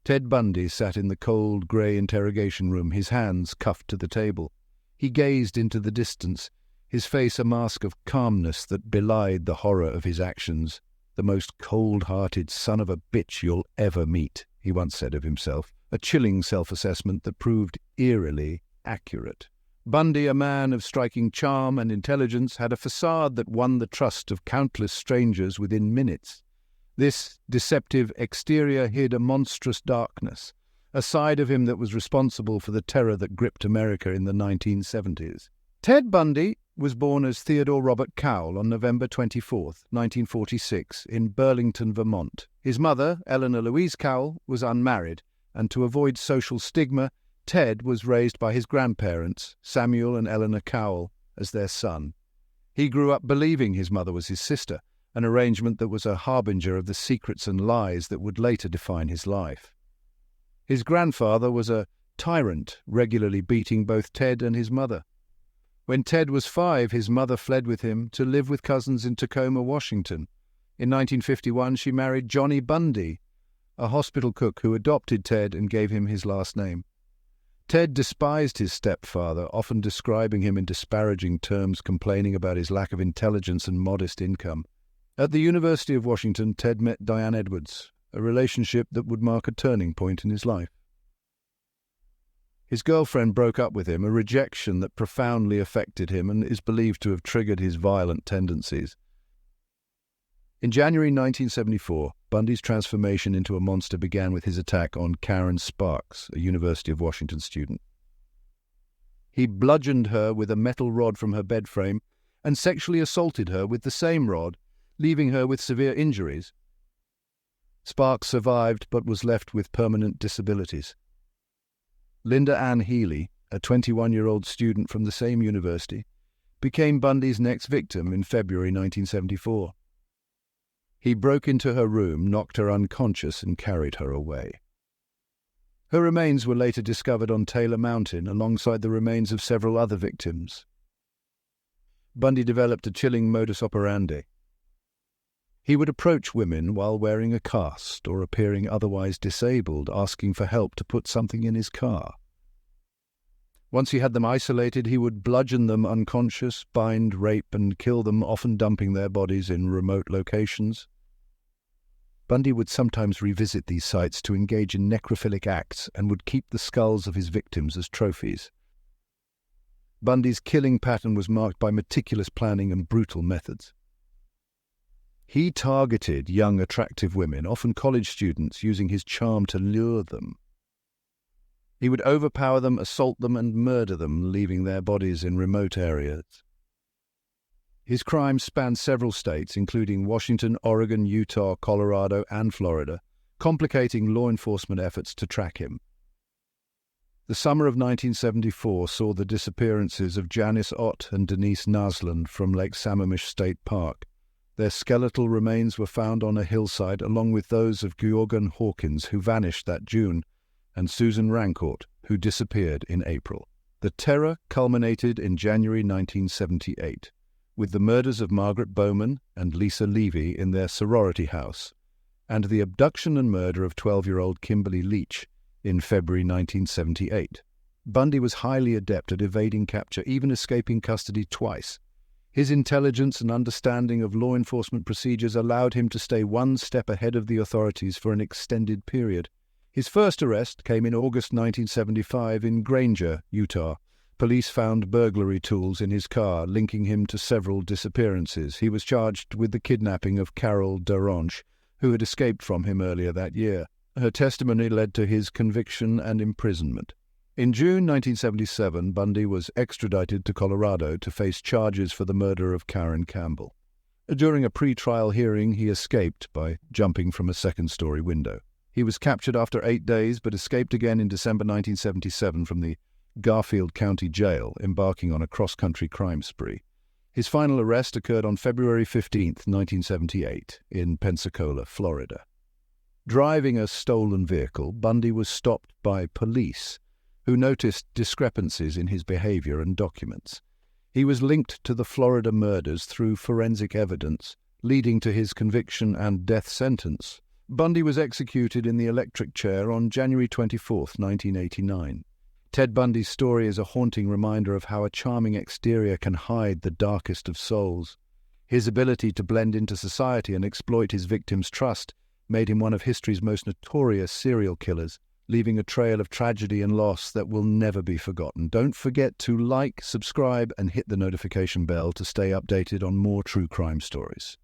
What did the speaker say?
Ted Bundy sat in the cold, grey interrogation room, his hands cuffed to the table. He gazed into the distance, his face a mask of calmness that belied the horror of his actions. "The most cold-hearted son of a bitch you'll ever meet," he once said of himself, a chilling self-assessment that proved eerily accurate. Bundy, a man of striking charm and intelligence, had a facade that won the trust of countless strangers within minutes. This deceptive exterior hid a monstrous darkness, a side of him that was responsible for the terror that gripped America in the 1970s. Ted Bundy was born as Theodore Robert Cowell on November 24, 1946, in Burlington, Vermont. His mother, Eleanor Louise Cowell, was unmarried, and to avoid social stigma, Ted was raised by his grandparents, Samuel and Eleanor Cowell, as their son. He grew up believing his mother was his sister, an arrangement that was a harbinger of the secrets and lies that would later define his life. His grandfather was a tyrant, regularly beating both Ted and his mother. When Ted was 5, his mother fled with him to live with cousins in Tacoma, Washington. In 1951, she married Johnny Bundy, a hospital cook who adopted Ted and gave him his last name. Ted despised his stepfather, often describing him in disparaging terms, complaining about his lack of intelligence and modest income. At the University of Washington, Ted met Diane Edwards, a relationship that would mark a turning point in his life. His girlfriend broke up with him, a rejection that profoundly affected him and is believed to have triggered his violent tendencies. In January 1974, Bundy's transformation into a monster began with his attack on Karen Sparks, a University of Washington student. He bludgeoned her with a metal rod from her bed frame and sexually assaulted her with the same rod, leaving her with severe injuries. Sparks survived but was left with permanent disabilities. Linda Ann Healy, a 21-year-old student from the same university, became Bundy's next victim in February 1974. He broke into her room, knocked her unconscious, and carried her away. Her remains were later discovered on Taylor Mountain alongside the remains of several other victims. Bundy developed a chilling modus operandi. He would approach women while wearing a cast or appearing otherwise disabled, asking for help to put something in his car. Once he had them isolated, he would bludgeon them unconscious, bind, rape, and kill them, often dumping their bodies in remote locations. Bundy would sometimes revisit these sites to engage in necrophilic acts and would keep the skulls of his victims as trophies. Bundy's killing pattern was marked by meticulous planning and brutal methods. He targeted young, attractive women, often college students, using his charm to lure them. He would overpower them, assault them, and murder them, leaving their bodies in remote areas. His crimes spanned several states, including Washington, Oregon, Utah, Colorado, and Florida, complicating law enforcement efforts to track him. The summer of 1974 saw the disappearances of Janice Ott and Denise Naslund from Lake Sammamish State Park. Their skeletal remains were found on a hillside, along with those of Georgian Hawkins, who vanished that June, and Susan Rancourt, who disappeared in April. The terror culminated in January 1978, with the murders of Margaret Bowman and Lisa Levy in their sorority house, and the abduction and murder of 12-year-old Kimberly Leach in February 1978. Bundy was highly adept at evading capture, even escaping custody twice. His intelligence and understanding of law enforcement procedures allowed him to stay one step ahead of the authorities for an extended period. His first arrest came in August 1975 in Granger, Utah. Police found burglary tools in his car, linking him to several disappearances. He was charged with the kidnapping of Carol Daronche, who had escaped from him earlier that year. Her testimony led to his conviction and imprisonment. In June 1977, Bundy was extradited to Colorado to face charges for the murder of Karen Campbell. During a pre-trial hearing, he escaped by jumping from a second-story window. He was captured after 8 days, but escaped again in December 1977 from the Garfield County Jail, embarking on a cross-country crime spree. His final arrest occurred on February 15, 1978, in Pensacola, Florida. Driving a stolen vehicle, Bundy was stopped by police, who noticed discrepancies in his behavior and documents. He was linked to the Florida murders through forensic evidence, leading to his conviction and death sentence, Bundy was executed in the electric chair on January 24, 1989. Ted Bundy's story is a haunting reminder of how a charming exterior can hide the darkest of souls. His ability to blend into society and exploit his victims' trust made him one of history's most notorious serial killers, leaving a trail of tragedy and loss that will never be forgotten. Don't forget to like, subscribe, and hit the notification bell to stay updated on more true crime stories.